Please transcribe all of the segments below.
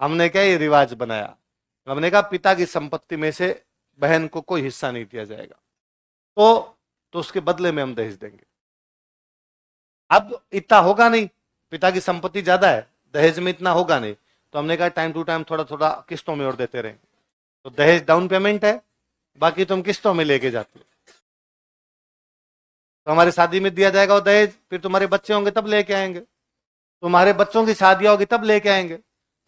हमने क्या ये रिवाज बनाया, हमने कहा पिता की संपत्ति में से बहन को कोई हिस्सा नहीं दिया जाएगा, तो उसके बदले में हम दहेज देंगे। अब इतना होगा नहीं, पिता की संपत्ति ज्यादा है, दहेज में इतना होगा नहीं, तो हमने कहा टाइम टू टाइम थोड़ा थोड़ा किस्तों में और देते रहेंगे। तो दहेज डाउन पेमेंट है, बाकी तुम किस्तों में लेके जाते हो। तो हमारी शादी में दिया जाएगा वो दहेज, फिर तुम्हारे बच्चे होंगे तब लेके आएंगे, तुम्हारे बच्चों की शादी होगी तब लेके आएंगे,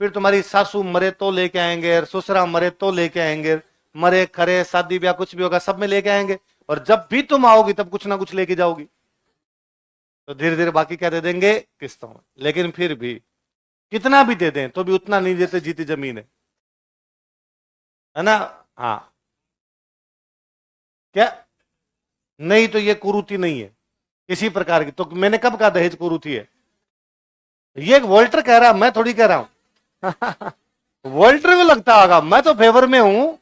फिर तुम्हारी सासू मरे तो लेके आएंगे, ससुरा मरे तो लेके आएंगे, मरे खरे शादी ब्याह कुछ भी होगा सब में लेके आएंगे, और जब भी तुम आओगी तब कुछ ना कुछ लेके जाओगी। तो धीरे धीरे बाकी क्या दे देंगे, किस्तों में। लेकिन फिर भी कितना भी दे दें तो भी उतना नहीं देते, जीती जमीन है ना। हाँ, क्या? नहीं तो ये कुरूति नहीं है किसी प्रकार की। तो मैंने कब कहा दहेज कुरूति है? ये वोल्टर कह रहा, मैं थोड़ी कह रहा हूं। वोल्टर को लगता होगा, मैं तो फेवर में हूं।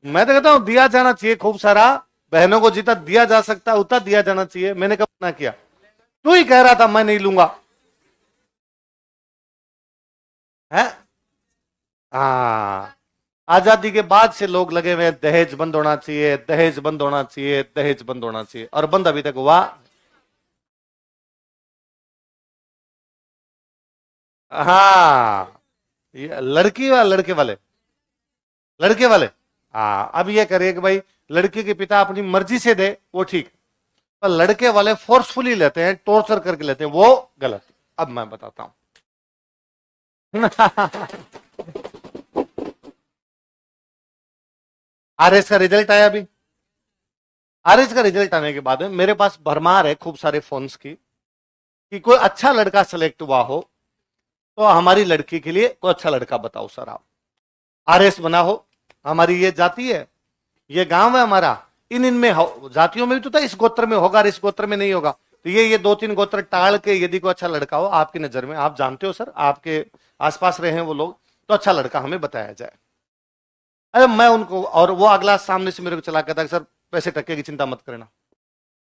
मैं तो कहता हूं दिया जाना चाहिए खूब सारा, बहनों को जितना दिया जा सकता है उतना दिया जाना चाहिए। मैंने कब ना किया? तू ही कह रहा था मैं नहीं लूंगा है। हाँ, आजादी के बाद से लोग लगे हुए दहेज बंद होना चाहिए, दहेज बंद होना चाहिए, दहेज बंद होना चाहिए, और बंद अभी तक हुआ। हाँ, ये लड़की वाले लड़के वाले, लड़के वाले। हाँ, अब ये करे कि भाई लड़के के पिता अपनी मर्जी से दे वो ठीक, पर लड़के वाले फोर्सफुली लेते हैं, टॉर्चर करके लेते हैं, वो गलत। अब मैं बताता हूं। आरएस का रिजल्ट आया अभी। आरएस का रिजल्ट आने के बाद में मेरे पास भरमार है खूब सारे फोन्स की, कि कोई अच्छा लड़का सेलेक्ट हुआ हो तो हमारी लड़की के लिए कोई अच्छा लड़का बताओ सर आप। आरएस बना हो, हमारी ये जाति है, ये गांव है हमारा, इन इनमें जातियों में भी तो था, इस गोत्र में होगा और इस गोत्र में नहीं होगा, तो ये दो तीन गोत्र टाल के यदि कोई अच्छा लड़का हो आपकी नजर में, आप जानते हो सर, आपके आसपास रहे हैं वो लोग, तो अच्छा लड़का हमें बताया जाए। अरे मैं उनको, और वो अगला सामने से मेरे को चला कहता कि सर पैसे टक्के की चिंता मत करना,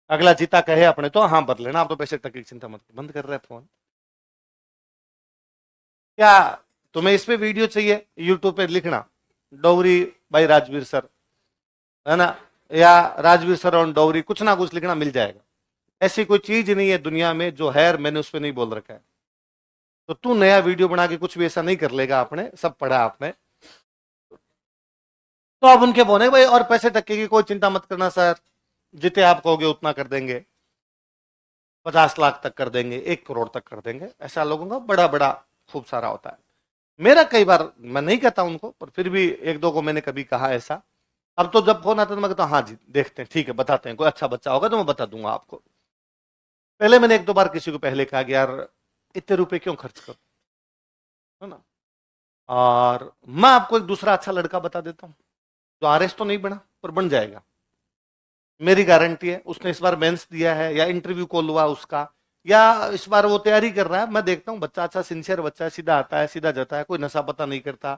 अगला जीता कहे अपने तो हाँ बदल लेना, आप तो पैसे टक्के की चिंता मत, बंद कर रहे हैं फोन। क्या तुम्हें इस पे वीडियो चाहिए? यूट्यूब पे लिखना डोगरी बाई राजवीर सर, है ना, या राजवीर सर ऑन डोगरी, कुछ ना कुछ लिखना मिल जाएगा। ऐसी कोई चीज नहीं है दुनिया में जो है मैंने उस पर नहीं बोल रखा है। तो तू नया वीडियो बना के कुछ भी ऐसा नहीं कर लेगा, आपने सब पढ़ा आपने। तो आप उनके बोले भाई और पैसे टक्के की कोई चिंता मत करना सर, जितने आप कहोगे उतना कर देंगे, 50 लाख तक कर देंगे, 1 करोड़ तक कर देंगे, ऐसा लोगों का बड़ा बड़ा खूब सारा होता है। मेरा कई बार, मैं नहीं कहता उनको, पर फिर भी एक दो को मैंने कभी कहा ऐसा। अब तो जब फोन आता है तो मैं कहता हूँ हाँ जी देखते हैं, ठीक है बताते हैं, कोई अच्छा बच्चा होगा तो मैं बता दूंगा आपको। पहले मैंने एक दो बार किसी को पहले कहा कि यार इतने रुपए क्यों खर्च करो, है ना, और मैं आपको एक दूसरा अच्छा लड़का बता देता हूँ जो आरएस तो नहीं बना पर बन जाएगा, मेरी गारंटी है। उसने इस बार मेंस दिया है या इंटरव्यू कॉल हुआ उसका, या इस बार वो तैयारी कर रहा है, मैं देखता हूँ बच्चा अच्छा सिंसियर बच्चा है, सीधा आता है सीधा जाता है, कोई नशा पता नहीं करता,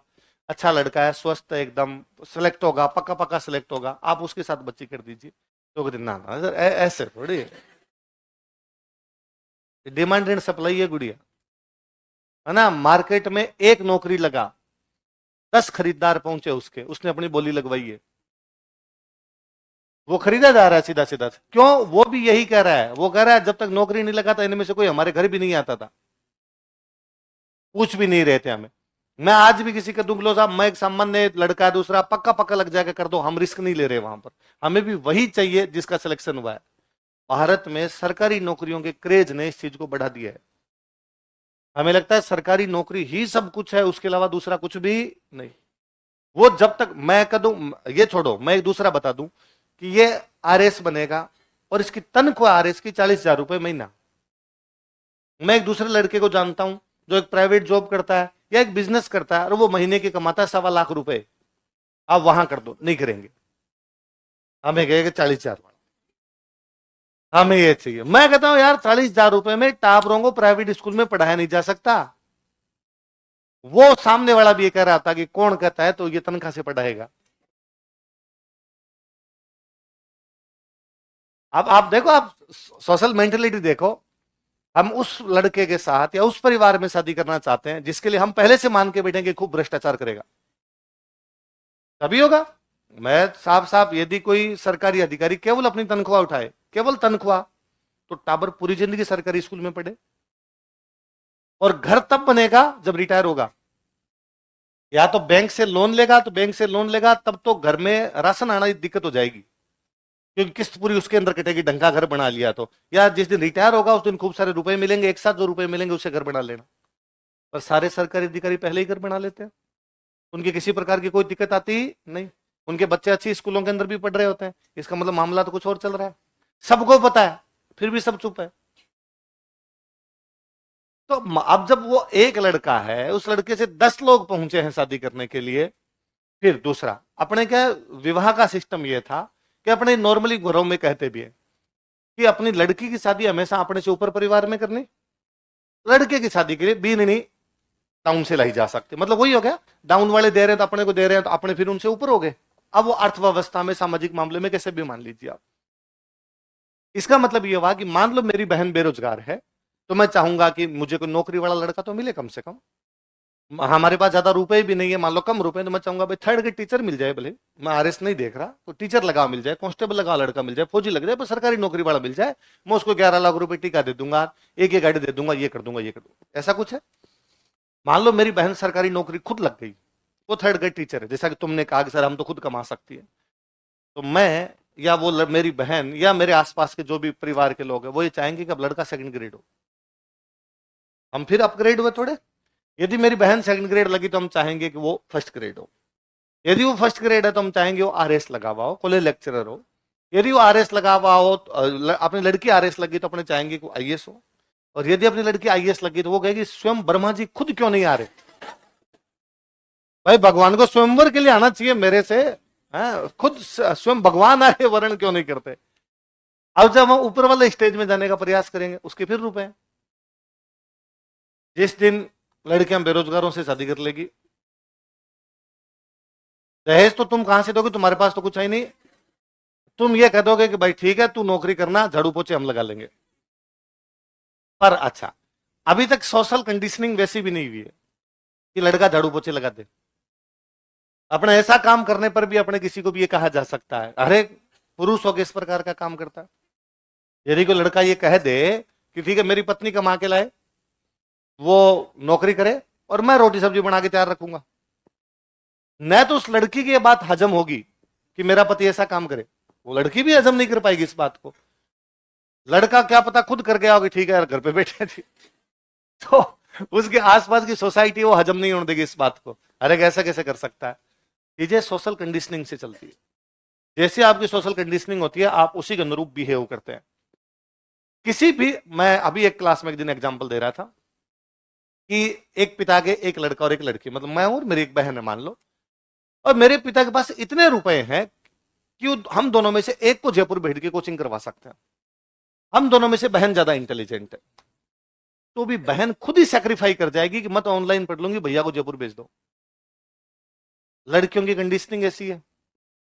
अच्छा लड़का है, स्वस्थ है एकदम, सिलेक्ट होगा, पक्का पक्का सिलेक्ट होगा, आप उसके साथ बच्ची कर दीजिए। तो कहते ना ना सर ऐसे थोड़ी है, डिमांड एंड सप्लाई है गुड़िया, है ना। मार्केट में एक नौकरी लगा, 10 खरीदार पहुंचे उसके, उसने अपनी बोली लगवाई है, वो खरीदा जा रहा है सीधा सीधा से। क्यों? वो भी यही कह रहा है, वो कह रहा है जब तक नौकरी नहीं लगा था इनमें से कोई हमारे घर भी नहीं आता था, पूछ भी नहीं रहे थे हमें। मैं आज भी किसी का दुख लो साहब, मैं एक सामान्य लड़का है दूसरा पक्का पक्का लग जाएगा कर दो, हम रिस्क नहीं ले रहे वहां पर, हमें भी वही चाहिए जिसका सिलेक्शन हुआ है। भारत में सरकारी नौकरियों के क्रेज ने इस चीज को बढ़ा दिया है, हमें लगता है सरकारी नौकरी ही सब कुछ है, उसके अलावा दूसरा कुछ भी नहीं। वो जब तक मैं कह दूं, ये छोड़ो, मैं एक दूसरा बता दूं कि ये आरएस बनेगा और इसकी तनख्वाह आरएस की 40,000 रुपए महीना। मैं एक दूसरे लड़के को जानता हूं जो एक प्राइवेट जॉब करता है या एक बिजनेस करता है और वो महीने के कमाता है 1.25 लाख रुपए, आप वहां कर दो, नहीं करेंगे, हमें कहेगा 40,000, हमें ये चाहिए। मैं कहता हूं यार 40,000 रुपए में टापरों को प्राइवेट स्कूल में पढ़ाया नहीं जा सकता। वो सामने वाला भी ये कह रहा था कि कौन कहता है तो ये तनख्वाह से पढ़ाएगा। अब आप देखो, आप सोशल मेंटेलिटी देखो, हम उस लड़के के साथ या उस परिवार में शादी करना चाहते हैं जिसके लिए हम पहले से मान के बैठेंगे खूब भ्रष्टाचार करेगा, तभी होगा। मैं साफ साफ, यदि कोई सरकारी अधिकारी केवल अपनी तनख्वाह उठाए, केवल तनख्वाह, तो टाबर पूरी जिंदगी सरकारी स्कूल में पढ़े, और घर तब बनेगा जब रिटायर होगा। या तो बैंक से लोन लेगा, तो बैंक से लोन लेगा तब तो घर में राशन आना दिक्कत हो जाएगी, क्योंकि किस्त पूरी उसके अंदर कटेगी, ढंगा घर बना लिया तो। या जिस दिन रिटायर होगा उस दिन खूब सारे रुपए मिलेंगे, एक साथ जो रुपए मिलेंगे उससे घर बना लेना। पर सारे सरकारी अधिकारी पहले ही घर बना लेते हैं, उनकी किसी प्रकार की कोई दिक्कत आती ही नहीं। उनके बच्चे अच्छी स्कूलों के अंदर भी पढ़ रहे होते हैं, इसका मतलब मामला तो कुछ और चल रहा है, सबको पता है, फिर भी सब चुप है। तो अब जब वो एक लड़का है, उस लड़के से 10 लोग पहुंचे हैं शादी करने के लिए। फिर दूसरा, अपने क्या विवाह का सिस्टम ये था कि अपने नॉर्मली घरों में कहते भी है कि अपनी लड़की की शादी हमेशा अपने से ऊपर परिवार में करनी, लड़के की शादी के लिए बी नहीं डाउन से लाई जा सकती। मतलब वही हो गया, डाउन वाले दे रहे हैं तो अपने को दे रहे हैं, तो अपने फिर उनसे ऊपर हो गए। अब वो अर्थव्यवस्था में, सामाजिक मामले में कैसे भी मान लीजिए आप। इसका मतलब ये हुआ कि मान लो मेरी बहन बेरोजगार है, तो मैं चाहूंगा कि मुझे कोई नौकरी वाला लड़का तो मिले कम से कम। हमारे पास ज्यादा रुपए भी नहीं है, मान लो कम रुपए, तो मैं चाहूंगा भाई थर्ड के टीचर मिल जाए, भले मैं आरएस नहीं देख रहा तो टीचर लगा मिल जाए, कांस्टेबल लगा लड़का मिल जाए, फौजी लग जाए, पर सरकारी नौकरी वाला मिल जाए। मैं उसको 11 लाख रुपए टीका दे दूंगा, एक गाड़ी दे दूंगा, ये कर दूंगा, ये कर दूंगा। ऐसा कुछ है। मान लो मेरी बहन सरकारी नौकरी खुद लग गई, वो थर्ड ग्रेड टीचर है, जैसा कि तुमने कहा कि सर हम तो खुद कमा सकती है, तो मैं या वो मेरी बहन या मेरे आसपास के जो भी परिवार के लोग हैं, वो ये चाहेंगे कि अब लड़का सेकंड ग्रेड हो, हम फिर अपग्रेड हुए थोड़े। यदि मेरी बहन सेकंड ग्रेड लगी तो हम चाहेंगे कि वो फर्स्ट ग्रेड हो, यदि वो फर्स्ट ग्रेड है तो हम चाहेंगे वो आरएस लगा हुआ हो, कॉलेज लेक्चरर हो। यदि वो आरएस लगा हुआ हो, अपनी लड़की आरएस लगी तो अपने चाहेंगे कि वो आईएएस हो। और यदि अपनी लड़की आईएएस लगी तो वो कहेगी स्वयं ब्रह्मा जी खुद क्यों नहीं आ रहे, भाई भगवान को स्वयंवर के लिए आना चाहिए मेरे से, खुद स्वयं भगवान आए वर्ण क्यों नहीं करते। अब जब हम ऊपर वाले स्टेज में जाने का प्रयास करेंगे, उसके फिर रुपए। जिस दिन लड़कियां बेरोजगारों से शादी कर लेगी, दहेज तो तुम कहां से दोगे, तुम्हारे पास तो कुछ है नहीं, तुम ये कह दोगे कि भाई ठीक है तू नौकरी करना, झाड़ू पोछे हम लगा लेंगे। पर अच्छा, अभी तक सोशल कंडीशनिंग वैसी भी नहीं हुई है कि लड़का झाड़ू पोछे लगा दे। अपने ऐसा काम करने पर भी अपने किसी को भी ये कहा जा सकता है, अरे पुरुष होकर इस प्रकार का काम करता है। यदि कोई लड़का ये कह दे कि ठीक है मेरी पत्नी कमा के लाए, वो नौकरी करे और मैं रोटी सब्जी बना के तैयार रखूंगा, न तो उस लड़की की ये बात हजम होगी कि मेरा पति ऐसा काम करे, वो लड़की भी हजम नहीं कर पाएगी इस बात को। लड़का क्या पता खुद कर गया होगी, ठीक है यार घर पे बैठे थे, तो उसके आसपास की सोसाइटी वो हजम नहीं होने देगी इस बात को, अरे कैसे कैसे कर सकता है। चीजें सोशल कंडीशनिंग से चलती है, जैसे आपकी सोशल कंडीशनिंग होती है आप उसी के अनुरूप बिहेव करते हैं। किसी भी, मैं अभी एक क्लास में एक दिन एग्जांपल दे रहा था कि एक पिता के एक लड़का और एक लड़की, मतलब मैं और मेरी एक बहन है मान लो, और मेरे पिता के पास इतने रुपए हैं कि हम दोनों में से एक को जयपुर भेज के कोचिंग करवा सकते हैं। हम दोनों में से बहन ज्यादा इंटेलिजेंट है, तो भी बहन खुद ही सेक्रीफाई कर जाएगी कि मैं तो ऑनलाइन पढ़ लूंगी, भैया को जयपुर भेज दो। लड़कियों की कंडीशनिंग ऐसी है,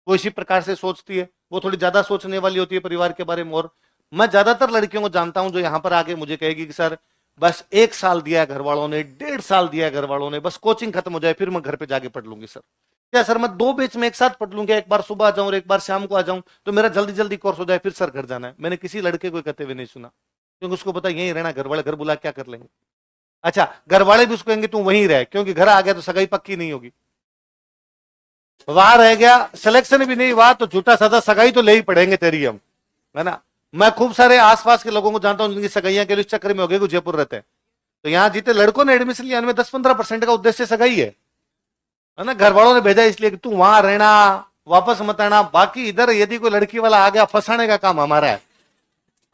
वो इसी प्रकार से सोचती है, वो थोड़ी ज्यादा सोचने वाली होती है परिवार के बारे में। और मैं ज्यादातर लड़कियों को जानता हूं जो यहां पर आके मुझे कहेगी कि सर बस 1 साल दिया है घर वालों ने, 1.5 साल दिया है घर वालों ने, बस कोचिंग खत्म हो जाए फिर मैं घर पे जाके पढ़ लूंगी सर। क्या सर मैं 2 बैच में एक साथ पढ़ लूंगी, एक बार सुबह आ जाऊं और एक बार शाम को आ जाऊं, तो मेरा जल्दी जल्दी कोर्स हो जाए फिर सर घर जाना है। मैंने किसी लड़के को कहते हुए नहीं सुना, क्योंकि उसको पता यहीं रहना, घर वाले घर बुला क्या कर लेंगे। अच्छा, घर वाले भी उसको कहेंगे तू वहीं रह, क्योंकि घर आ गया तो सगाई पक्की नहीं होगी, वहां रह गया सिलेक्शन भी नहीं हुआ तो झूठा सजा सगाई तो ले ही पड़ेंगे तेरी हम, है ना। मैं खूब सारे आसपास के लोगों को जानता हूं जिनकी सगाइयां के लिए इस चक्कर में हो गए जयपुर रहते हैं, तो यहाँ जीते लड़कों ने एडमिशन लिया, उनमें 10-15% का उद्देश्य सगाई है ना। घर वालों ने भेजा इसलिए कि तू वहां रहना, वापस मत आना, बाकी इधर यदि कोई लड़की वाला आ गया फंसाने का काम हमारा है,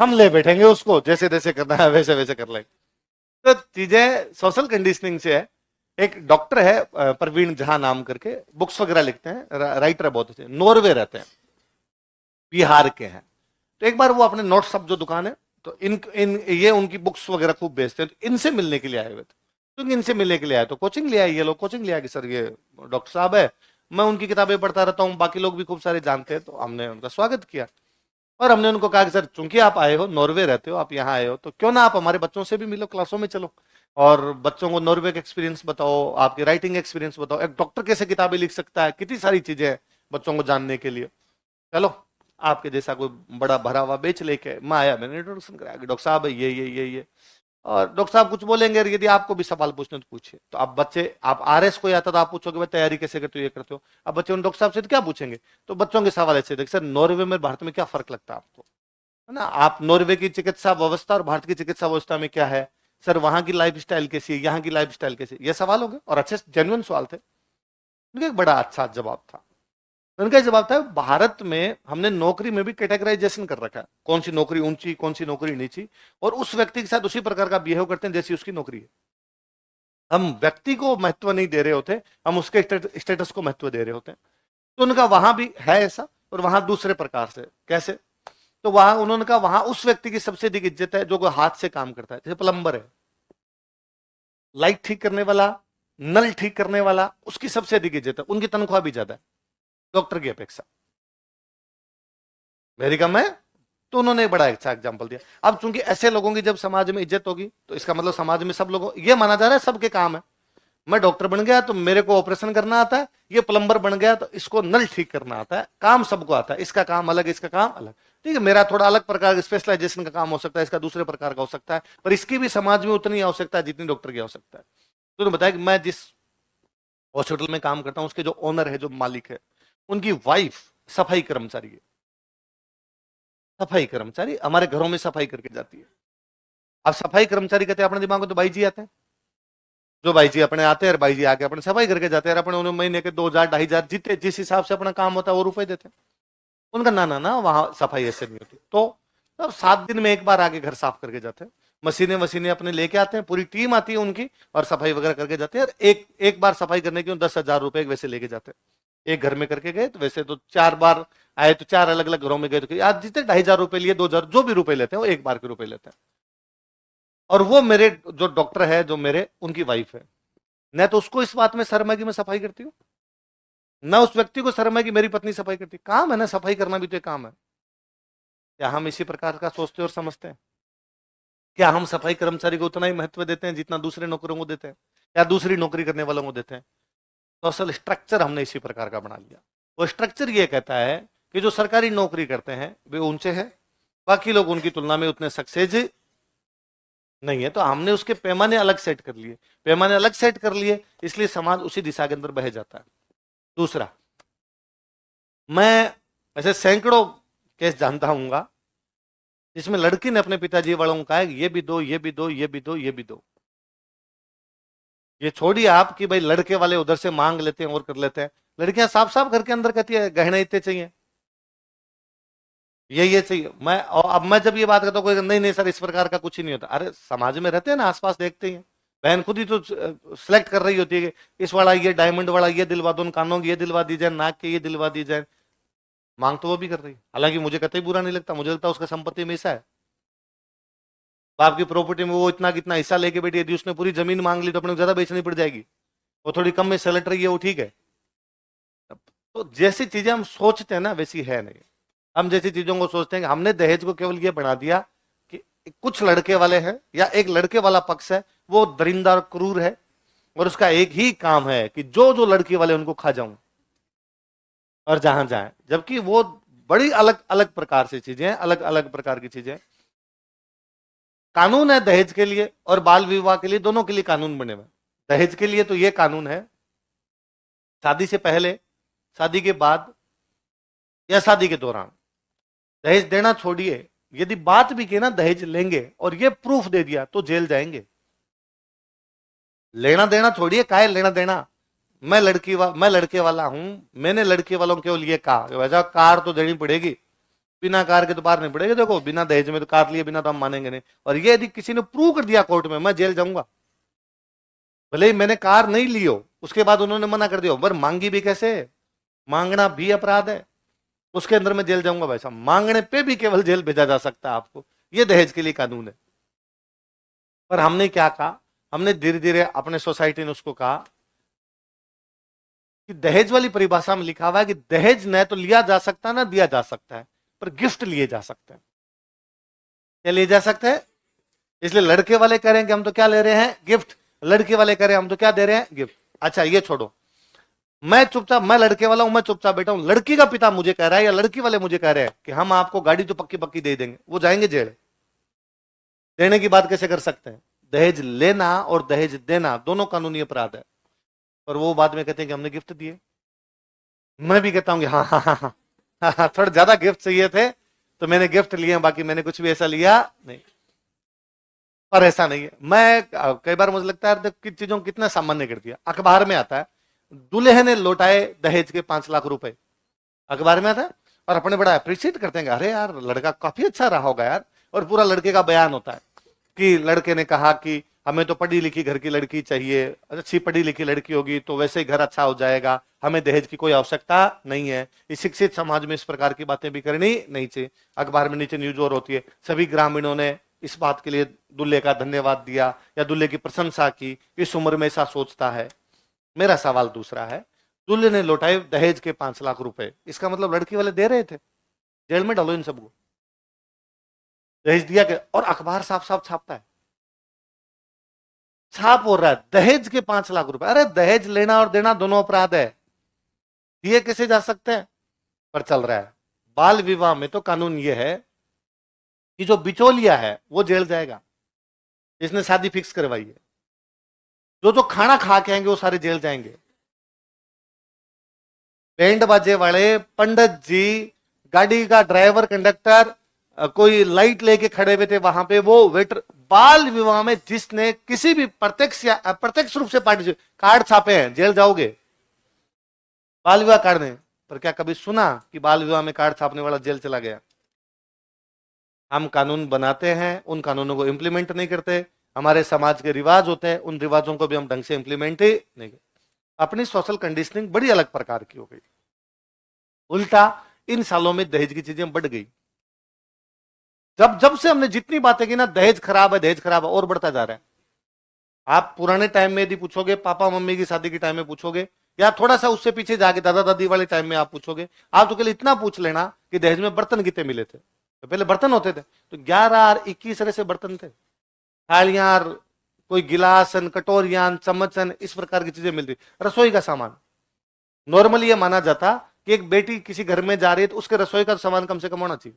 हम ले बैठेंगे उसको, जैसे जैसे करना है वैसे वैसे कर लेंगे। तो चीजें सोशल कंडीशनिंग से है। एक डॉक्टर है प्रवीण झा नाम करके, बुक्स वगैरह लिखते हैं, राइटर है बहुत अच्छे, नॉर्वे रहते हैं, बिहार के हैं। तो एक बार वो अपने नोट्स सब जो दुकान है, तो इन ये उनकी बुक्स वगैरह खूब बेचते हैं, तो इनसे मिलने के लिए आए हुए थे। तो इनसे मिलने के लिए आए तो कोचिंग ले आए, ये लोग कोचिंग ले आए कि सर ये डॉक्टर साहब है, मैं उनकी किताबें पढ़ता रहता हूँ, बाकी लोग भी खूब सारे जानते हैं, तो हमने उनका स्वागत किया। और हमने उनको कहा कि सर चूंकि आप आए हो, नॉर्वे रहते हो, आप यहाँ आए हो, तो क्यों ना आप हमारे बच्चों से भी मिलो, क्लासों में चलो और बच्चों को नॉर्वे का एक्सपीरियंस बताओ, आपकी राइटिंग एक्सपीरियंस बताओ, एक डॉक्टर कैसे किताबें लिख सकता है, कितनी सारी चीजें हैं बच्चों को जानने के लिए। चलो, आपके जैसा कोई बड़ा भरा हुआ बेच लेके मैं आया, मैंने इंट्रोडक्शन कराया कि डॉक्टर साहब ये, और डॉक्टर साहब कुछ बोलेंगे, और यदि आपको भी सवाल पूछने तो पूछिए। तो अब बच्चे, आप आरएस कोई आता तो आप पूछोगे भाई तैयारी कैसे करते हो, ये करते हो। अब बच्चे उन डॉक्टर साहब से तो क्या पूछेंगे, तो बच्चों के सवाल ऐसे देख, सर नॉर्वे में भारत में क्या फर्क लगता है आपको, है ना, आप नॉर्वे की चिकित्सा व्यवस्था और भारत की चिकित्सा व्यवस्था में क्या है, सर वहां की लाइफ स्टाइल कैसी है, यहाँ की लाइफ स्टाइल कैसी है, ये सवाल हो गए और अच्छे जेन्युइन सवाल थे। उनका एक बड़ा अच्छा जवाब था। उनका जवाब था, भारत में हमने नौकरी में भी कैटेगराइजेशन कर रखा है, कौन सी नौकरी ऊंची, कौन सी नौकरी नीची, और उस व्यक्ति के साथ उसी प्रकार का बिहेव करते हैं जैसी उसकी नौकरी है। हम व्यक्ति को महत्व नहीं दे रहे होते, हम उसके स्टेटस को महत्व दे रहे होते हैं। तो उनका वहां भी है ऐसा, और वहां दूसरे प्रकार से कैसे, तो वहां उन्होंने कहा वहां उस व्यक्ति की सबसे अधिक इज्जत है जो कोई हाथ से काम करता है, जैसे प्लम्बर है, लाइट ठीक करने वाला, नल ठीक करने वाला, उसकी सबसे अधिक इज्जत है, उनकी तनख्वाह भी ज्यादा है डॉक्टर की अपेक्षा। मेरी कम है, तो उन्होंने बड़ा अच्छा एग्जाम्पल दिया। अब चूंकि ऐसे लोगों की जब समाज में इज्जत होगी, तो इसका मतलब समाज में सब लोगों, ये माना जा रहा है सबके काम है। मैं डॉक्टर बन गया तो मेरे को ऑपरेशन करना आता है, ये प्लम्बर बन गया तो इसको नल ठीक करना आता है, काम सबको आता है, इसका काम अलग, इसका काम अलग। ठीक है, मेरा थोड़ा अलग प्रकार स्पेशलाइजेशन का काम हो सकता है, इसका दूसरे प्रकार का हो सकता है, पर इसकी भी समाज में उतनी आवश्यकता है जितनी डॉक्टर की आवश्यकता है। तो बताया कि मैं जिस हॉस्पिटल में काम करता हूं, उसके जो ओनर है, जो मालिक है, उनकी वाइफ सफाई कर्मचारी है। सफाई कर्मचारी हमारे घरों में सफाई करके जाती है। अब सफाई कर्मचारी कहते हैं अपने दिमाग में तो भाई जी आते हैं, जो भाई जी अपने आते हैं और भाई जी आके अपने सफाई करके जाते हैं, अपने उन्हें महीने के 2,000 2,500 जितने जिस हिसाब से अपना काम होता है वो रुपए देते हैं। उनका ना ना ना, वहां सफाई ऐसे नहीं होती। तो अब 7 दिन में एक बार आके घर साफ करके जाते हैं, मशीनें वशीनें अपने लेके आते हैं, पूरी टीम आती है उनकी और सफाई वगैरह करके जाते हैं। और एक एक बार सफाई करने के 10,000 रुपए वैसे लेके जाते हैं। एक घर में करके गए तो वैसे तो 4 बार आए तो 4 अलग अलग घरों में गए तो आज जितने 2,500 रुपए लिए, 2,000 जो भी रुपए लेते हैं वो एक बार के रुपए लेते हैं। और वो मेरे जो डॉक्टर है, जो मेरे उनकी वाइफ है, न तो उसको इस बात में शर्म है कि मैं सफाई करती हूँ, न उस व्यक्ति को शर्म है कि मेरी पत्नी सफाई करती। काम है ना, सफाई करना भी तो एक काम है। क्या हम इसी प्रकार का सोचते और समझते हैं? क्या हम सफाई कर्मचारी को उतना ही महत्व देते हैं जितना दूसरे नौकरों को देते हैं, या दूसरी नौकरी करने वालों को देते हैं? तो असल स्ट्रक्चर हमने इसी प्रकार का बना लिया। वो स्ट्रक्चर ये कहता है कि जो सरकारी नौकरी करते हैं वे ऊंचे हैं, बाकी लोग उनकी तुलना में उतने सक्सेस नहीं है। तो हमने उसके पैमाने अलग सेट कर लिए, पैमाने अलग सेट कर लिए, इसलिए समाज उसी दिशा के अंदर बह जाता है। दूसरा, मैं ऐसे सैकड़ों केस जानता हूंगा जिसमें लड़की ने अपने पिताजी वालों को कहा है ये भी दो, ये भी दो, ये भी दो, ये भी दो। ये छोड़िए आप कि भाई लड़के वाले उधर से मांग लेते हैं और कर लेते हैं, लड़कियां साफ साफ घर के अंदर कहती है गहने इतने चाहिए, ये चाहिए। मैं, और अब मैं जब ये बात करता हूँ कोई नहीं नहीं सर इस प्रकार का कुछ ही नहीं होता। अरे समाज में रहते हैं ना, आसपास देखते हैं, बहन खुद ही तो सिलेक्ट कर रही होती है कि इस वाला ये डायमंड वाला ये दिलवा दो, उन कानों की ये दिलवा दी जाए, नाक के ये दिलवा दी जाए। मांग तो वो भी कर रही है, हालांकि मुझे कतई बुरा नहीं लगता, मुझे लगता है उसका संपत्ति में हिस्सा है, बाप की प्रॉपर्टी में वो इतना कितना हिस्सा लेके बैठी, यदि उसने पूरी जमीन मांग ली तो अपने को ज्यादा बेचनी पड़ जाएगी, वो थोड़ी कम में सेलेक्ट रही है वो ठीक है। तो जैसी चीजें हम सोचते हैं ना वैसी है नहीं। हम जैसी चीजों को सोचते हैं कि हमने दहेज को केवल ये बना दिया कि कुछ लड़के वाले हैं या एक लड़के वाला पक्ष है वो दरिंदा और क्रूर है, और उसका एक ही काम है कि जो जो लड़की वाले उनको खा जाऊं और जहां जाए, जबकि वो बड़ी अलग अलग प्रकार से चीजें हैं, अलग अलग प्रकार की चीजें। कानून है दहेज के लिए और बाल विवाह के लिए, दोनों के लिए कानून बने हुए। दहेज के लिए तो ये कानून है, शादी से पहले, शादी के बाद या शादी के दौरान दहेज देना छोड़िए, यदि बात भी की ना दहेज लेंगे और ये प्रूफ दे दिया तो जेल जाएंगे। लेना देना छोड़िए, काहे लेना देना, मैं लड़के वाला हूं, मैंने लड़के वालों के लिए कहा वैसा कार तो देनी पड़ेगी, बिना कार के तो बाहर नहीं पड़ेगी। देखो बिना दहेज में तो कार लिए बिना तो हम मानेंगे नहीं, और ये यदि किसी ने प्रूव कर दिया कोर्ट में, मैं जेल जाऊंगा। भले ही मैंने कार नहीं ली हो, उसके बाद उन्होंने मना कर दिया, पर मांगी भी कैसे, मांगना भी अपराध है, उसके अंदर मैं जेल जाऊंगा। भाई साहब मांगने पे भी केवल जेल भेजा जा सकता है आपको, ये दहेज के लिए कानून है। पर हमने क्या कहा, हमने धीरे धीरे अपने सोसाइटी ने उसको कहा कि दहेज वाली परिभाषा में लिखा हुआ है कि दहेज न तो लिया जा सकता ना दिया जा सकता है, पर गिफ्ट लिए जा सकते हैं। क्या लिए जा सकते हैं? इसलिए लड़के वाले कह रहे हैं कि हम तो क्या ले रहे हैं? गिफ्ट। लड़के वाले कह रहे हैं हम तो क्या दे रहे हैं? गिफ्ट। अच्छा ये छोड़ो, मैं चुपचाप, मैं लड़के वाला हूं, मैं चुपचाप बैठा हूं, लड़की का पिता मुझे कह रहा है या लड़की वाले मुझे कह रहे हैं कि हम आपको गाड़ी तो पक्की पक्की दे देंगे, वो जाएंगे जेल। देने की बात कैसे कर सकते हैं? दहेज लेना और दहेज देना दोनों कानूनी अपराध है, और वो बाद में कहते हैं कि हमने गिफ्ट दिए। मैं भी कहता हूँ कि हाँ हाँ हाँ हाँ हाँ, थोड़ा ज्यादा गिफ्ट चाहिए थे तो मैंने गिफ्ट लिए, बाकी मैंने कुछ भी ऐसा लिया नहीं। पर ऐसा नहीं है। मैं कई बार मुझे लगता है कि चीजों को कितना सामान्य कर दिया। अखबार में आता है दूल्हे ने लौटाए दहेज के 5 लाख रुपए, अखबार में आता है, और अपने बड़ा अप्रिशिएट करते हैं, अरे यार लड़का काफी अच्छा रहा होगा यार, और पूरा लड़के का बयान होता है कि लड़के ने कहा कि हमें तो पढ़ी लिखी घर की लड़की चाहिए, अच्छी पढ़ी लिखी लड़की होगी तो वैसे ही घर अच्छा हो जाएगा, हमें दहेज की कोई आवश्यकता नहीं है। इस शिक्षित समाज में इस प्रकार की बातें भी करनी नहीं चाहिए। अखबार में नीचे न्यूज और होती है, सभी ग्रामीणों ने इस बात के लिए दूल्हे का धन्यवाद दिया या दूल्हे की प्रशंसा की, इस उम्र में ऐसा सोचता है। मेरा सवाल दूसरा है, दूल्हे ने लौटाए दहेज के 5 लाख रुपए, इसका मतलब लड़की वाले दे रहे थे? जेल में डालो इन सबको। दहेज दिया के, और अखबार साफ साफ छापता है, छाप हो रहा है दहेज के 5 लाख रुपए। अरे दहेज लेना और देना दोनों अपराध है, दिए कैसे जा सकते हैं? पर चल रहा है। बाल विवाह में तो कानून यह है कि जो बिचौलिया है वो जेल जाएगा, इसने शादी फिक्स करवाई है। जो जो खाना खा के आएंगे वो सारे जेल जाएंगे। बैंड बाजे वाले, पंडित जी, गाड़ी का ड्राइवर, कंडक्टर, कोई लाइट लेके खड़े हुए थे वहां पे, वो वेटर। बाल विवाह में जिसने किसी भी प्रत्यक्ष या अप्रत्यक्ष रूप से पार्टिसिपेट, कार्ड छापे हैं, जेल जाओगे बाल विवाह कार्ड में। पर क्या कभी सुना कि बाल विवाह में कार्ड छापने वाला जेल चला गया? हम कानून बनाते हैं, उन कानूनों को इंप्लीमेंट नहीं करते। हमारे समाज के रिवाज होते हैं, उन रिवाजों को भी हम ढंग से इंप्लीमेंट ही नहीं करते। अपनी सोशल कंडीशनिंग बड़ी अलग प्रकार की हो गई। उल्टा इन सालों में दहेज की चीजें बढ़ गई। जब जब से हमने जितनी बातें की ना, दहेज खराब है, दहेज खराब है, और बढ़ता जा रहा है। आप पुराने टाइम में यदि पूछोगे, पापा मम्मी की शादी के टाइम में पूछोगे, या थोड़ा सा उससे पीछे जाके दादा दादी वाले टाइम में आप पूछोगे, आप तो केवल इतना पूछ लेना कि दहेज में बर्तन कितने मिले थे। तो पहले बर्तन होते थे तो 11 और 21 तरह से बर्तन थे, थालियां, कोई गिलासन, कटोरियां, चम्मचन, इस प्रकार की चीजें मिलती। रसोई का सामान नॉर्मली ये माना जाता कि एक बेटी किसी घर में जा रही है तो उसके रसोई का सामान कम से कम होना चाहिए,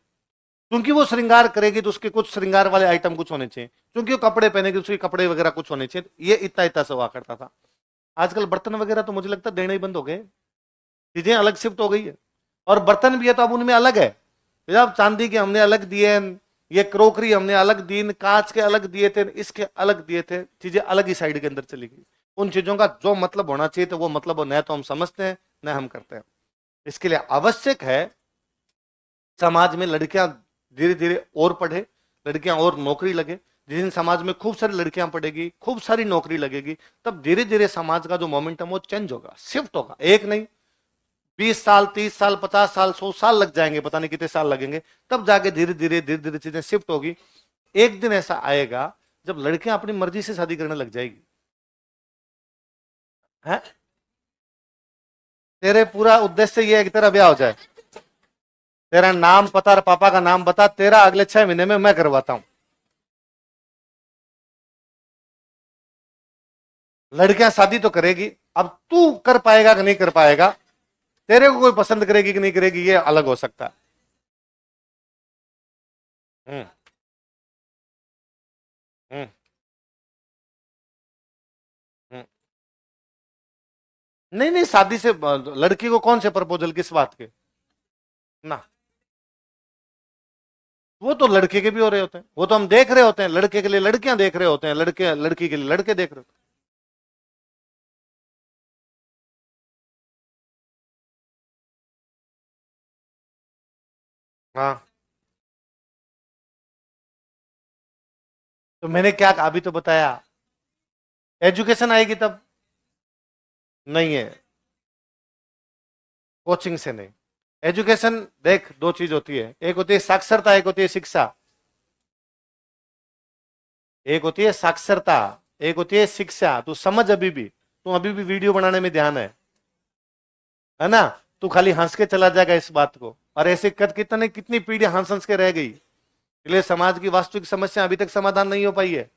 क्योंकि वो श्रृंगार करेगी तो उसके कुछ श्रृंगार वाले आइटम कुछ होने चाहिए, क्योंकि वो कपड़े पहनेगी उसके कपड़े वगैरह कुछ होने चाहिए। ये इतना इतना से हुआ करता था। आजकल बर्तन वगैरह तो मुझे लगता है देने ही बंद हो गए, चीजें अलग शिफ्ट हो गई है। और बर्तन भी है तो अब उनमें अलग है, जब चांदी के हमने अलग दिए, ये क्रोकरी हमने अलग दी, कांच के अलग दिए थे, इसके अलग दिए थे, चीजें अलग ही साइड के अंदर चली गई। उन चीजों का जो मतलब होना चाहिए तो वो मतलब न तो हम समझते हैं न हम करते हैं। इसके लिए आवश्यक है समाज में लड़कियां धीरे धीरे और पढ़े, लड़कियां और नौकरी लगे। जिस दिन समाज में खूब सारी लड़कियां पढ़ेगी, खूब सारी नौकरी लगेगी, तब धीरे धीरे समाज का जो मोमेंटम वो चेंज होगा, शिफ्ट होगा। एक नहीं, 20 साल, 30 साल, 50 साल, 100 साल लग जाएंगे, पता नहीं कितने साल लगेंगे, तब जाके धीरे धीरे चीजें शिफ्ट होगी। एक दिन ऐसा आएगा जब लड़कियां अपनी मर्जी से शादी करने लग जाएगी। है तेरे पूरा उद्देश्य ये है कि तेरा ब्याह हो जाए, तेरा नाम पता और पापा का नाम बता, तेरा अगले 6 महीने में मैं करवाता हूं। लड़कियां शादी तो करेगी, अब तू कर पाएगा कि नहीं कर पाएगा, तेरे को कोई पसंद करेगी कि नहीं करेगी, ये अलग हो सकता है। हम्म हम्म हम्म। नहीं नहीं, शादी से लड़की को कौन से प्रपोजल, किस बात के ना? वो तो लड़के के भी हो रहे होते हैं, वो तो हम देख रहे होते हैं, लड़के के लिए लड़कियां देख रहे होते हैं, लड़के लड़की के लिए लड़के देख रहे होते हैं। हाँ, तो मैंने क्या अभी तो बताया, एजुकेशन आएगी तब। नहीं है, कोचिंग से नहीं। एजुकेशन देख, दो चीज होती है, एक होती है साक्षरता, एक होती है शिक्षा। एक होती है साक्षरता, एक होती है शिक्षा। तू समझ, अभी भी वीडियो बनाने में ध्यान है ना? तू खाली हंस के चला जाएगा इस बात को, और ऐसे कितने कितनी पीढ़ी हंस के रह गई। इसलिए समाज की वास्तविक समस्या अभी तक समाधान नहीं हो पाई है।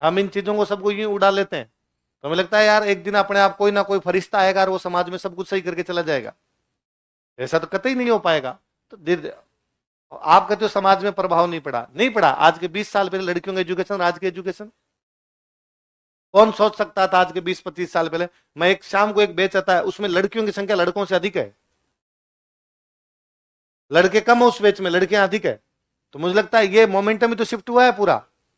हम इन चीजों को सबको यूं उड़ा लेते हैं, तो हमें लगता है यार एक दिन अपने आप कोई ना कोई फरिश्ता आएगा और वो समाज में सब कुछ सही करके चला जाएगा। ऐसा तो कतई नहीं हो पाएगा। तो धीरे आप कहते हो समाज में प्रभाव नहीं पड़ा, नहीं पड़ा। आज के 20 साल पहले लड़कियों का एजुकेशन, आज के एजुकेशन कौन सोच सकता था? आज के 20-25 साल पहले मैं एक शाम को एक बेच आता है, उसमें लड़कियों की संख्या लड़कों से अधिक है। लड़के कम है उस बेच में, लड़कियां अधिक है। तो मुझे लगता है ये मोमेंटम ही तो शिफ्ट हुआ है पूरा,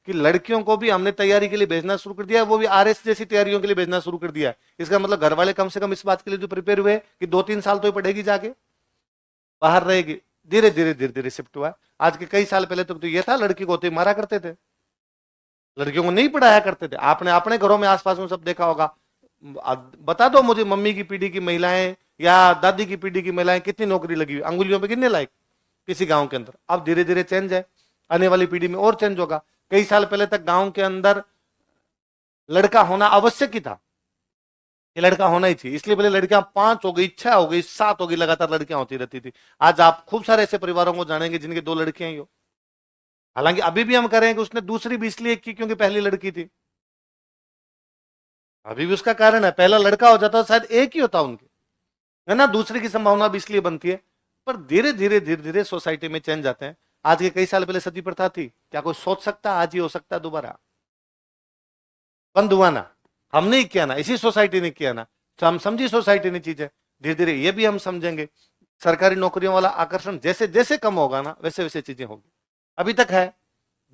कि लड़कियों को भी हमने तैयारी के लिए भेजना शुरू कर दिया है, वो भी आरएस जैसी तैयारियों के लिए भेजना शुरू कर दिया है। इसका मतलब घर वाले कम से कम इस बात के लिए जो प्रिपेयर हुए कि 2-3 साल तो ही पढ़ेगी, जाके बाहर रहेगी। धीरे धीरे धीरे धीरे शिफ्ट हुआ है। आज के कई साल पहले तो ये था, लड़की को होते मारा करते थे, लड़कियों को नहीं पढ़ाया करते थे। आपने अपने घरों में आसपास में सब देखा होगा। बता दो मुझे, मम्मी की पीढ़ी की महिलाएं या दादी की पीढ़ी की महिलाएं कितनी नौकरी लगी हुई, अंगुलियों पे गिनने लायक किसी गांव के अंदर। अब धीरे धीरे चेंज है, आने वाली पीढ़ी में और चेंज होगा। कई साल पहले तक गांव के अंदर लड़का होना आवश्यक ही था, ये लड़का होना ही चाहिए। इसलिए पहले लड़कियां 5 हो गई, 6 हो गई, 7 हो गई, लगातार लड़कियां होती रहती थी। आज आप खूब सारे ऐसे परिवारों को जानेंगे जिनके 2 लड़कियां ही हो। हालांकि अभी भी हम करें कि उसने दूसरी भी इसलिए की क्योंकि पहली लड़की थी। अभी भी उसका कारण है, पहला लड़का हो जाता तो शायद एक ही होता उनके, है ना। दूसरे की संभावना भी इसलिए बनती है। पर धीरे धीरे धीरे धीरे सोसाइटी में चेंज आते हैं। आज के कई साल पहले सती प्रथा थी, क्या कोई सोच सकता आज ही हो सकता है दोबारा? बंद हुआ ना, हमने ही किया ना, इसी सोसाइटी ने किया ना। तो हम समझी सोसाइटी ने चीजें, धीरे धीरे ये भी हम समझेंगे। सरकारी नौकरियों वाला आकर्षण जैसे जैसे कम होगा ना, वैसे वैसे चीजें होगी। अभी तक है,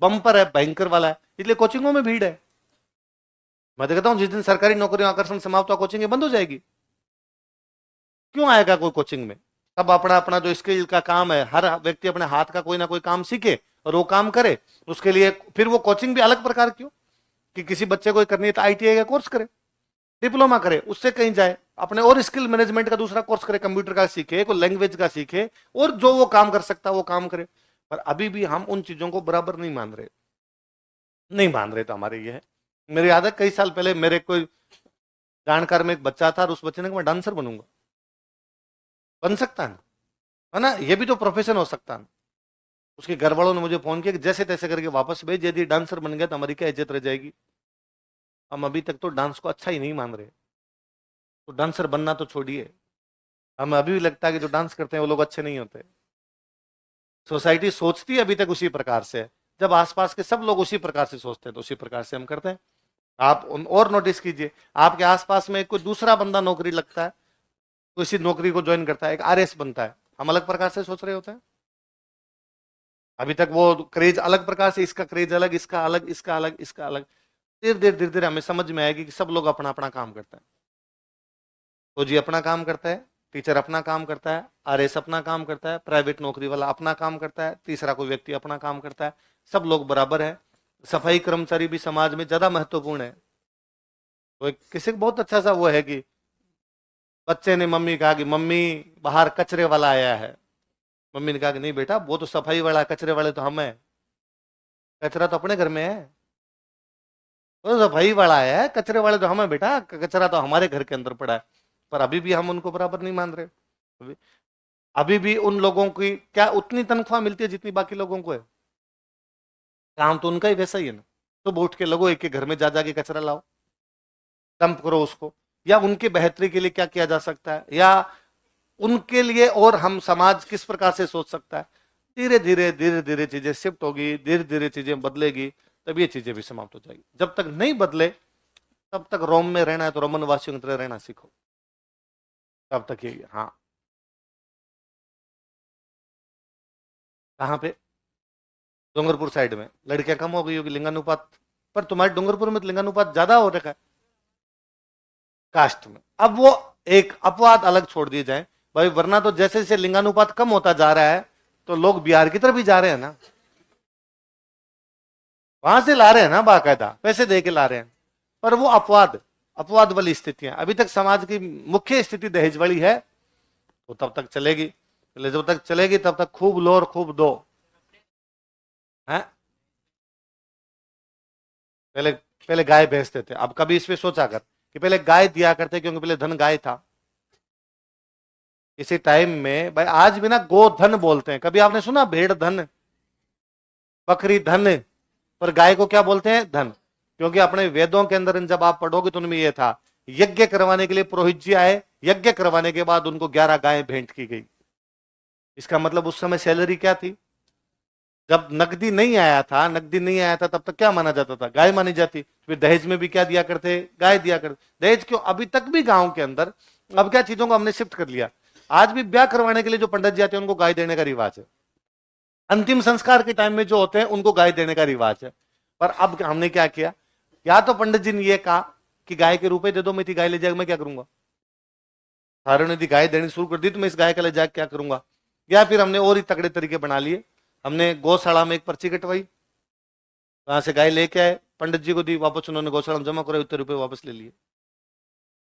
बम्पर है, भयंकर वाला है, इसलिए कोचिंगों में भीड़ है। मैं तो कहता हूं जिस दिन सरकारी नौकरियों आकर्षण समाप्त हुआ, कोचिंग बंद हो जाएगी। क्यों आएगा कोई कोचिंग में? सब अपना अपना जो स्किल का काम है, हर व्यक्ति अपने हाथ का कोई ना कोई काम सीखे और वो काम करे। उसके लिए फिर वो कोचिंग भी अलग प्रकार क्यों, कि किसी बच्चे को करनी है तो आईटीआई का कोर्स करे, डिप्लोमा करे, उससे कहीं जाए, अपने और स्किल मैनेजमेंट का दूसरा कोर्स करे, कंप्यूटर का सीखे, कोई लैंग्वेज का सीखे, और जो वो काम कर सकता है वो काम करे। पर अभी भी हम उन चीजों को बराबर नहीं मान रहे, नहीं मान रहे। तो हमारे ये है, मेरे याद है कई साल पहले मेरे कोई जानकार में एक बच्चा था और उस बच्चे ने कहा मैं डांसर बनूंगा। बन सकता है ना, ये भी तो प्रोफेशन हो सकता है। उसके घर वालों ने मुझे फोन किया कि जैसे तैसे करके वापस भेज, यदि डांसर बन गया तो हमारी क्या इज्जत रह जाएगी। हम अभी तक तो डांस को अच्छा ही नहीं मान रहे, तो डांसर बनना तो छोड़िए। हमें अभी भी लगता है कि जो डांस करते हैं वो लोग अच्छे नहीं होते। सोसाइटी सोचती है अभी तक उसी प्रकार से है। जब आसपास के सब लोग उसी प्रकार से सोचते हैं तो उसी प्रकार से हम करते हैं। आप और नोटिस कीजिए, आपके आसपास में कोई दूसरा बंदा नौकरी लगता है, किसी नौकरी को ज्वाइन करता है, एक आरएस बनता है, हम अलग प्रकार से सोच रहे होते हैं। अभी तक वो क्रेज अलग प्रकार से, इसका क्रेज अलग, इसका अलग, इसका अलग, इसका अलग। धीरे धीरे धीरे धीरे हमें समझ में आएगी कि सब लोग अपना अपना काम करते हैं। फौजी अपना काम करता है, टीचर अपना काम करता है, आरएस अपना काम करता है, प्राइवेट नौकरी वाला अपना काम करता है, तीसरा कोई व्यक्ति अपना काम करता है। सब लोग बराबर है। सफाई कर्मचारी भी समाज में ज्यादा महत्वपूर्ण है। तो किसी को बहुत अच्छा सा वो है कि बच्चे ने मम्मी कहा कि मम्मी बाहर कचरे वाला आया है। मम्मी ने कहा कि नहीं बेटा, वो तो सफाई वाला, कचरे वाले तो हम है। कचरा तो अपने घर में है, वो सफाई वाला आया है, कचरे वाले तो हम है बेटा, कचरा तो हमारे घर के अंदर पड़ा है। पर अभी भी हम उनको बराबर नहीं मान रहे। अभी भी उन लोगों की क्या उतनी तनख्वाह मिलती है जितनी बाकी लोगों को है? काम तो उनका ही वैसा ही है ना। तो उठ के लगो, एक के घर में जा जाके कचरा लाओ, डंप करो उसको। या उनके बेहतरी के लिए क्या किया जा सकता है, या उनके लिए और हम समाज किस प्रकार से सोच सकता है। धीरे धीरे धीरे धीरे चीजें शिफ्ट होगी, धीरे धीरे चीजें बदलेगी, तब ये चीजें भी समाप्त हो जाएगी। जब तक नहीं बदले तब तक रोम में रहना है तो रोमन वासियों की तरह रहना सीखो, तब तक ये। हाँ, कहाँ पे? डूंगरपुर साइड में लड़कियां कम हो गई होगी लिंगानुपात, पर तुम्हारे डूंगरपुर में तो लिंगानुपात ज्यादा हो रखा है कास्ट में। अब वो एक अपवाद अलग छोड़ दिए जाए भाई, वरना तो जैसे जैसे लिंगानुपात कम होता जा रहा है तो लोग बिहार की तरफ भी जा रहे हैं ना, वहां से ला रहे हैं ना, बाकायदा पैसे दे के ला रहे हैं। पर वो अपवाद वाली स्थितियां, अभी तक समाज की मुख्य स्थिति दहेज वाली है। तो तब तक चलेगी, जब तक चलेगी तब तक खूब लो और खूब दो है। पहले पहले गाय भेजते थे, अब कभी इस पे सोचा कर कि पहले गाय दिया करते क्योंकि पहले धन गाय था। इसी टाइम में भाई आज भी ना गोधन बोलते हैं, कभी आपने सुना भेड़ धन, बकरी धन, पर गाय को क्या बोलते हैं? धन। क्योंकि अपने वेदों के अंदर जब आप पढ़ोगे तो उनमें यह था, यज्ञ करवाने के लिए पुरोहित जी आए, यज्ञ करवाने के बाद उनको 11 गायें भेंट की गई। इसका मतलब उस समय सैलरी क्या थी? जब नकदी नहीं आया था, नकदी नहीं आया था, तब तक क्या माना जाता था? गाय मानी जाती। फिर दहेज में भी क्या दिया करते? गाय दिया करते। दहेज क्यों? अभी तक भी गांव के अंदर अब क्या चीजों को हमने शिफ्ट कर लिया, आज भी ब्याह करवाने के लिए जो पंडित जी आते हैं उनको गाय देने का रिवाज है। अंतिम संस्कार के टाइम में जो होते हैं उनको गाय देने का रिवाज है। पर अब हमने क्या किया, या तो पंडित जी ने यह कहा कि गाय के रुपए दे दो, मैं थी गाय ले जाकर मैं क्या करूंगा, सारों ने गाय देनी शुरू कर दी तो मैं इस गाय का ले जाकर क्या करूंगा। या फिर हमने और ही तगड़े तरीके बना लिए, हमने गौशाला में एक पर्ची कटवाई, वहां से गाय लेके आए, पंडित जी को दी, वापस उन्होंने गौशाला में जमा कराई, उतने रुपए वापस ले लिए।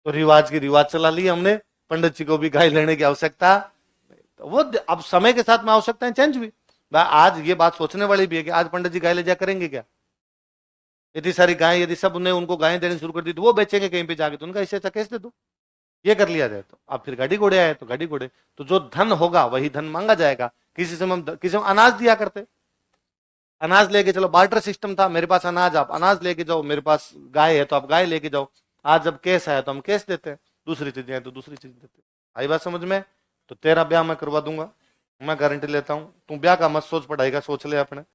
तो रिवाज की रिवाज चला ली हमने, पंडित जी को भी गाय लेने की आवश्यकता। तो वो अब समय के साथ में आवश्यकताएं चेंज हुई। आज ये बात सोचने वाली भी है कि आज पंडित जी गाय ले जा करेंगे क्या? इतनी सारी गाय यदि सब ने उनको गायें देनी शुरू कर दी तो वो बेचेंगे कहीं पे जाके, तो उनका इससे अच्छा केस दे दो, ये कर लिया जाए। तो अब फिर गाड़ी घोड़े आए तो गाड़ी घोड़े, तो जो धन होगा वही धन मांगा जाएगा। किसी से हम अनाज दिया करते, अनाज लेके चलो, बार्टर सिस्टम था, मेरे पास अनाज, आप अनाज लेके जाओ, मेरे पास गाय है तो आप गाय लेके जाओ। आज जब केस आया तो हम केस देते हैं, दूसरी चीजें हैं तो दूसरी चीज देते हैं। आई बात समझ में? तो तेरा ब्याह मैं करवा दूंगा, मैं गारंटी लेता हूं। तू ब्याह का मत सोच, पढ़ाई का सोच ले अपने।